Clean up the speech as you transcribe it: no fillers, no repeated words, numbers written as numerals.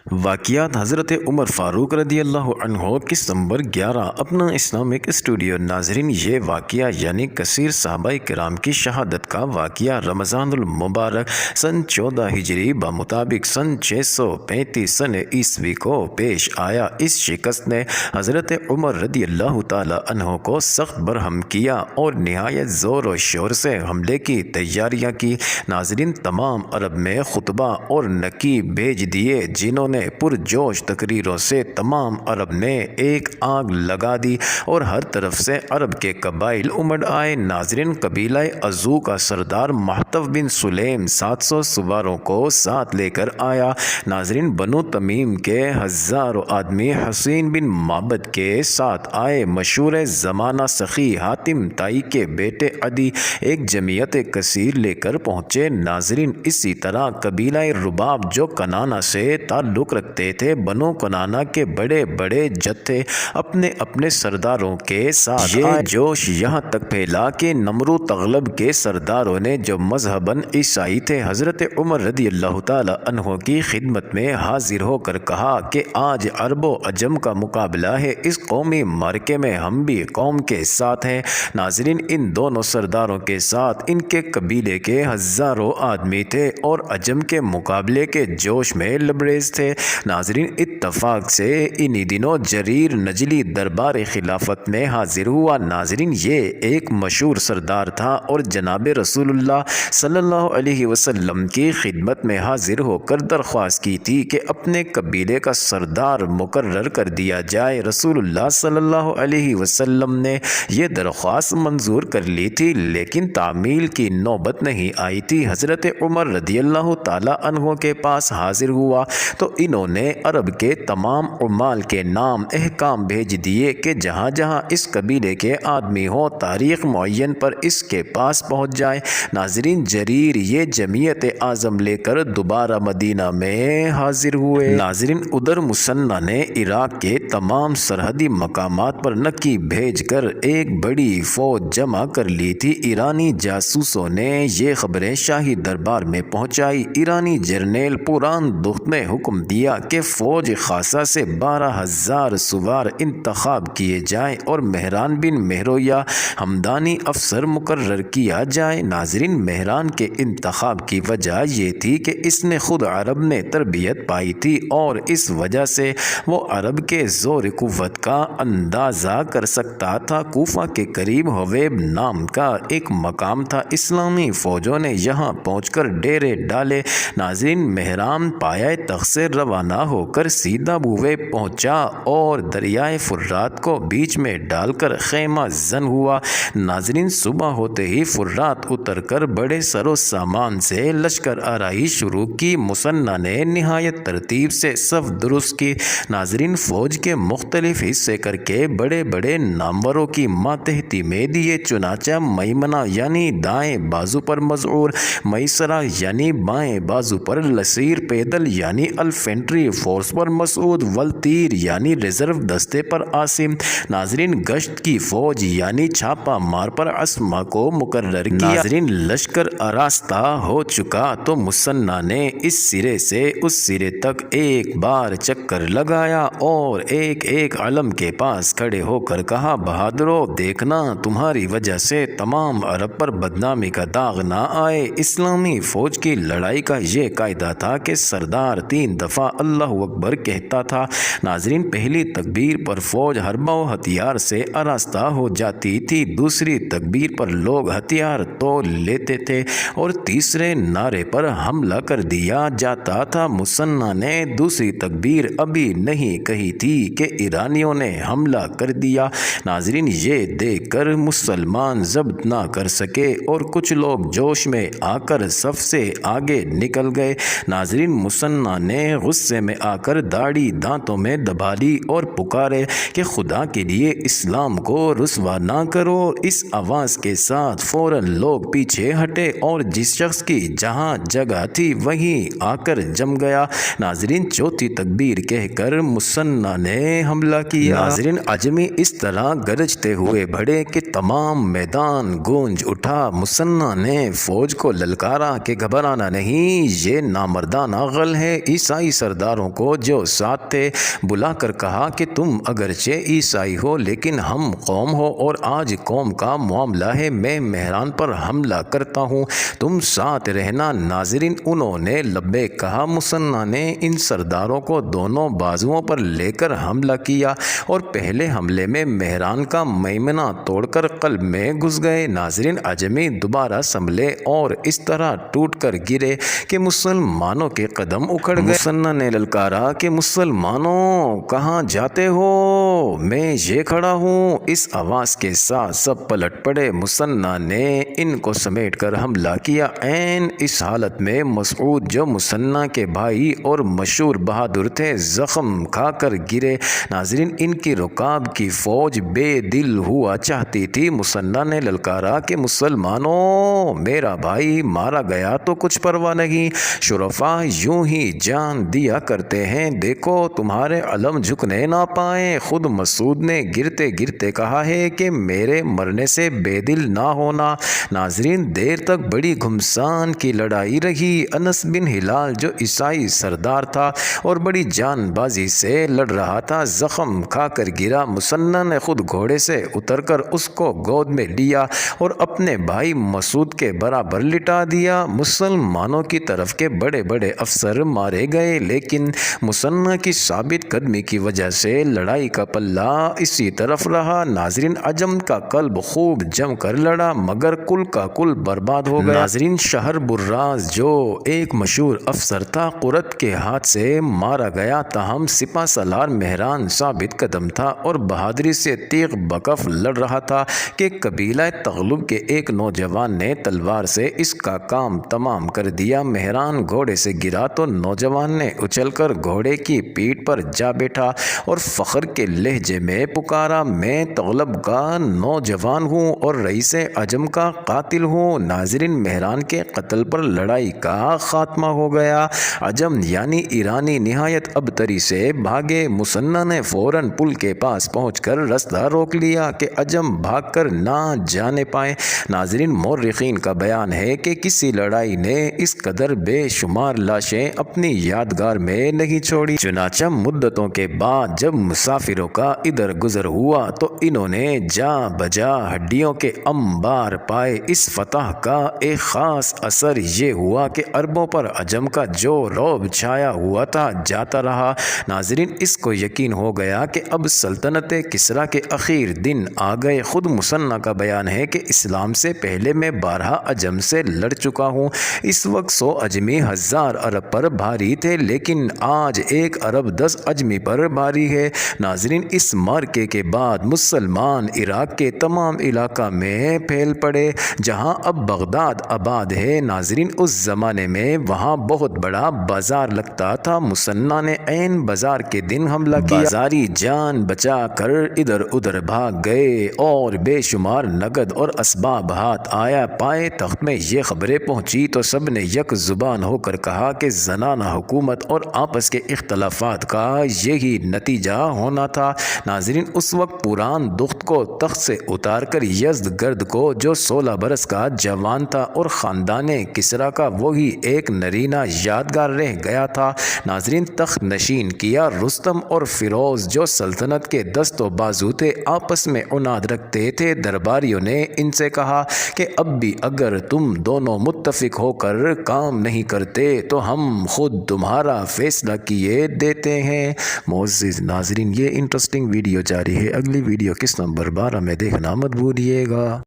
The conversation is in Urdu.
واقعات حضرت عمر فاروق رضی اللہ عنہ کس نمبر 11 اپنا اسلامک اسٹوڈیو۔ ناظرین، یہ واقعہ یعنی کثیر صحابہ کرام کی شہادت کا واقعہ رمضان المبارک سن 14 ہجری بمطابق سن 635 سن عیسوی کو پیش آیا۔ اس شکست نے حضرت عمر رضی اللہ تعالی عنہ کو سخت برہم کیا اور نہایت زور و شور سے حملے کی تیاریاں کی۔ ناظرین، تمام عرب میں خطبہ اور نقیب بھیج دیے جنہوں نے پرجوش تقریروں سے تمام عرب نے ایک آگ لگا دی اور ہر طرف سے عرب کے قبائل امڑ آئے۔ ناظرین، قبیلہ عزو کا سردار محتف بن سلیم 700 سواروں کو ساتھ لے کر آیا۔ ناظرین، بنو تمیم کے ہزاروں آدمی حسین بن معبد کے ساتھ آئے۔ مشہور زمانہ سخی حاتم طائی کے بیٹے عدی ایک جمعیت کثیر لے کر پہنچے۔ ناظرین، اسی طرح قبیلہ رباب جو کنانہ سے تعلق رکھتے تھے، بنو کنانہ کے بڑے بڑے جتھے اپنے اپنے سرداروں کے ساتھ یہ جوش یہاں تک پھیلا کہ نمرو تغلب کے سرداروں نے جو مذہباً عیسائی تھے، حضرت عمر رضی اللہ تعالی عنہ کی خدمت میں حاضر ہو کر کہا کہ آج عرب و عجم کا مقابلہ ہے، اس قومی معرکے میں ہم بھی قوم کے ساتھ ہیں۔ ناظرین، ان دونوں سرداروں کے ساتھ ان کے قبیلے کے ہزاروں آدمی تھے اور عجم کے مقابلے کے جوش میں لبریز تھے۔ ناظرین، اتفاق سے انہی دنوں جریر نجلی دربار خلافت میں حاضر ہوا۔ ناظرین، یہ ایک مشہور سردار تھا اور جناب رسول اللہ صلی اللہ علیہ وسلم کی خدمت میں حاضر ہو کر درخواست کی تھی کہ اپنے قبیلے کا سردار مقرر کر دیا جائے۔ رسول اللہ صلی اللہ علیہ وسلم نے یہ درخواست منظور کر لی تھی، لیکن تعمیل کی نوبت نہیں آئی تھی۔ حضرت عمر رضی اللہ تعالی عنہ کے پاس حاضر ہوا تو انہوں نے عرب کے تمام عمال کے نام احکام بھیج دیے کہ جہاں جہاں اس قبیلے کے آدمی ہوں، تاریخ معین پر اس کے پاس پہنچ جائے۔ ناظرین، جریر یہ جمعیت اعظم لے کر دوبارہ مدینہ میں حاضر ہوئے۔ ناظرین، ادھر مسنہ نے عراق کے تمام سرحدی مقامات پر نقیب بھیج کر ایک بڑی فوج جمع کر لی تھی۔ ایرانی جاسوسوں نے یہ خبریں شاہی دربار میں پہنچائی۔ ایرانی جرنیل پوران دخت نے حکم دیا کہ فوج خاصہ سے 12,000 سوار انتخاب کیے جائیں اور مہران بن مہرویہ ہمدانی افسر مقرر کیا جائے۔ ناظرین، مہران کے انتخاب کی وجہ یہ تھی کہ اس نے خود عرب میں تربیت پائی تھی اور اس وجہ سے وہ عرب کے زور قوت کا اندازہ کر سکتا تھا۔ کوفہ کے قریب حویب نام کا ایک مقام تھا، اسلامی فوجوں نے یہاں پہنچ کر ڈیرے ڈالے۔ ناظرین، مہران پایہ تخت سے روانہ ہو کر سیدھا بوئے پہنچا اور دریائے فرات کو بیچ میں ڈال کر خیمہ زن ہوا۔ ناظرین، صبح ہوتے ہی فرات اتر کر بڑے سر و سامان سے لشکر آرائی شروع کی۔ مسنہ نے نہایت ترتیب سے صف درست کی۔ ناظرین، فوج کے مختلف حصے کر کے بڑے بڑے ناموروں کی ماتحتی میں دیے، چنانچہ میمنہ یعنی دائیں بازو پر مذعور، میسرہ یعنی بائیں بازو پر لثیر، پیدل یعنی الفینٹری فورس پر مسعود، ولتیر یعنی ریزرو دستے پر عاصم۔ ناظرین، گشت کی فوج یعنی چھاپہ مار پر عصمہ کو مقرر کیا۔ ناظرین، لشکر آراستہ ہو چکا تو مسنہ نے اس سرے سے اس سرے تک ایک بار چکر لگایا اور ایک ایک علم کے پاس کھڑے ہو کر کہا، بہادرو، دیکھنا تمہاری وجہ سے تمام عرب پر بدنامی کا داغ نہ آئے۔ اسلامی فوج کی لڑائی کا یہ قاعدہ تھا کہ سردار 3 دفعہ اللہ اکبر کہتا تھا۔ ناظرین، پہلی تکبیر پر فوج حربہ و ہتھیار سے آراستہ ہو جاتی تھی، دوسری تکبیر پر لوگ ہتھیار تول لیتے تھے اور تیسرے نعرے پر حملہ کر دیا جاتا تھا۔ مسنہ نے دوسری تکبیر ابھی نہیں کہی تھی کہ ایرانیوں نے حملہ کر دیا۔ ناظرین، یہ دیکھ کر مسلمان ضبط نہ کر سکے اور کچھ لوگ جوش میں آ کر صف سے آگے نکل گئے۔ ناظرین، مسنہ نے غصے میں آ کر داڑھی دانتوں میں دبا لی اور پکارے کہ خدا کے لیے اسلام کو رسوا نہ کرو۔ اس آواز کے ساتھ فوراً لوگ پیچھے ہٹے اور جس شخص کی جہاں جگہ تھی وہیں آ کر جم گیا۔ ناظرین، چوتھی تکبیر کہہ کر مسنہ نے حملہ کیا۔ ناظرین، عجمی اس طرح گرجتے ہوئے بڑھے کہ تمام میدان گونج اٹھا۔ مسنہ نے فوج کو للکارا کہ گھبرانا نہیں، یہ نامردانہ غل ہے، عیسائی باقی سرداروں کو جو ساتھ تھے بلا کر کہا کہ تم اگرچہ عیسائی ہو لیکن ہم قوم ہو اور آج قوم کا معاملہ ہے، میں مہران پر حملہ کرتا ہوں، تم ساتھ رہنا۔ ناظرین انہوں نے لبیک کہا۔ مثنیٰ نے ان سرداروں کو دونوں بازوؤں پر لے کر حملہ کیا اور پہلے حملے میں مہران کا میمنہ توڑ کر قلب میں گھس گئے۔ ناظرین اجمی دوبارہ سنبھلے اور اس طرح ٹوٹ کر گرے کہ مسلمانوں کے قدم اکھڑ گئے۔ مثنیٰ نے للکارا کہ مسلمانوں کہاں جاتے ہو، میں یہ کھڑا ہوں۔ اس آواز کے ساتھ سب پلٹ پڑے۔ مثنیٰ نے ان کو سمیٹ کر حملہ کیا۔ عین اس حالت میں مسعود جو مثنیٰ کے بھائی اور مشہور بہادر تھے زخم کھا کر گرے۔ ناظرین ان کی رکاب کی فوج بے دل ہوا چاہتی تھی۔ مثنیٰ نے للکارا کہ مسلمانوں میرا بھائی مارا گیا تو کچھ پرواہ نہیں، شرفاء یوں ہی جان دیا کرتے ہیں، دیکھو تمہارے علم جھکنے نہ پائیں۔ خود مسعود نے گرتے گرتے کہا ہے کہ میرے مرنے سے بے دل نہ ہونا۔ ناظرین دیر تک بڑی گھمسان کی لڑائی رہی۔ انس بن ہلال جو عیسائی سردار تھا اور بڑی جان بازی سے لڑ رہا تھا زخم کھا کر گرا۔ مثنیٰ نے خود گھوڑے سے اتر کر اس کو گود میں لیا اور اپنے بھائی مسعود کے برابر لٹا دیا۔ مسلمانوں کی طرف کے بڑے بڑے افسر مارے گئے لیکن مثنیٰ کی ثابت قدمی کی وجہ سے لڑائی کا پلہ اسی طرف رہا۔ ناظرین عجم کا قلب خوب جم کر لڑا مگر کل کا کل برباد ہو گیا۔ ناظرین شہر براز جو ایک مشہور افسر تھا قرط کے ہاتھ سے مارا گیا، تاہم سپہ سالار مہران ثابت قدم تھا اور بہادری سے تیغ بکف لڑ رہا تھا کہ قبیلہ تغلب کے ایک نوجوان نے تلوار سے اس کا کام تمام کر دیا۔ مہران گھوڑے سے گرا تو نوجوان نے اچھل کر گھوڑے کی پیٹھ پر جا بیٹھا اور فخر کے لہجے میں پکارا، میں تغلب کا نوجوان ہوں اور رئیس عجم کا قاتل ہوں۔ ناظرین مہران کے قتل پر لڑائی کا خاتمہ ہو گیا۔ عجم یعنی ایرانی نہایت ابتری سے بھاگے۔ مثنیٰ نے فوراً پل کے پاس پہنچ کر رستہ روک لیا کہ عجم بھاگ کر نہ جانے پائیں۔ ناظرین مورخین کا بیان ہے کہ کسی لڑائی نے اس قدر بے شمار لاشیں اپنی یادگار میں نہیں چھوڑی۔ چنانچہ مدتوں کے بعد جب مسافروں کا ادھر گزر ہوا تو انہوں نے جا بجا ہڈیوں کے انبار پائے۔ اس فتح کا ایک خاص اثر یہ ہوا کہ عربوں پر عجم کا جو رعب چھایا ہوا تھا جاتا رہا۔ ناظرین اس کو یقین ہو گیا کہ اب سلطنت کسریٰ کے اخیر دن آ گئے۔ خود مثنیٰ کا بیان ہے کہ اسلام سے پہلے میں 12 عجم سے لڑ چکا ہوں۔ اس وقت 100 اجمی 1000 عرب پر بھاری تھے لیکن آج 1 عرب 10 اجمی پر بھاری ہے۔ ناظرین اس معرکے کے بعد مسلمان عراق کے تمام علاقہ میں پھیل پڑے جہاں اب بغداد آباد ہے۔ ناظرین اس زمانے میں وہاں بہت بڑا بازار لگتا تھا۔ مثنیٰ نے عین بازار کے دن حملہ کیا۔ بازاری جان بچا کر ادھر ادھر بھاگ گئے اور بے شمار نقد اور اسباب ہاتھ آیا۔ پائے تخت میں یہ خبریں پہنچی تو سب نے یک زبان ہو کر کہا کہ زنانہ حکومت اور آپس کے اختلافات کا یہی نتیجہ ہونا تھا۔ ناظرین اس وقت پوران دخت کو تخت سے اتار کر یزدگرد کو جو 16 برس کا جوان تھا اور خاندان کسریٰ کا وہی ایک نرینہ یادگار رہ گیا تھا، ناظرین تخت نشین کیا۔ رستم اور فیروز جو سلطنت کے دست و بازو تھے آپس میں عناد رکھتے تھے۔ درباریوں نے ان سے کہا کہ اب بھی اگر تم دونوں متفق ہو کر کام نہیں کرتے تو ہم خود تمہارا فیصلہ کیے دیتے ہیں۔ معزز ناظرین یہ انٹرسٹنگ ویڈیو جاری ہے، اگلی ویڈیو کس نمبر 12 میں دیکھنا مت بھولیے گا۔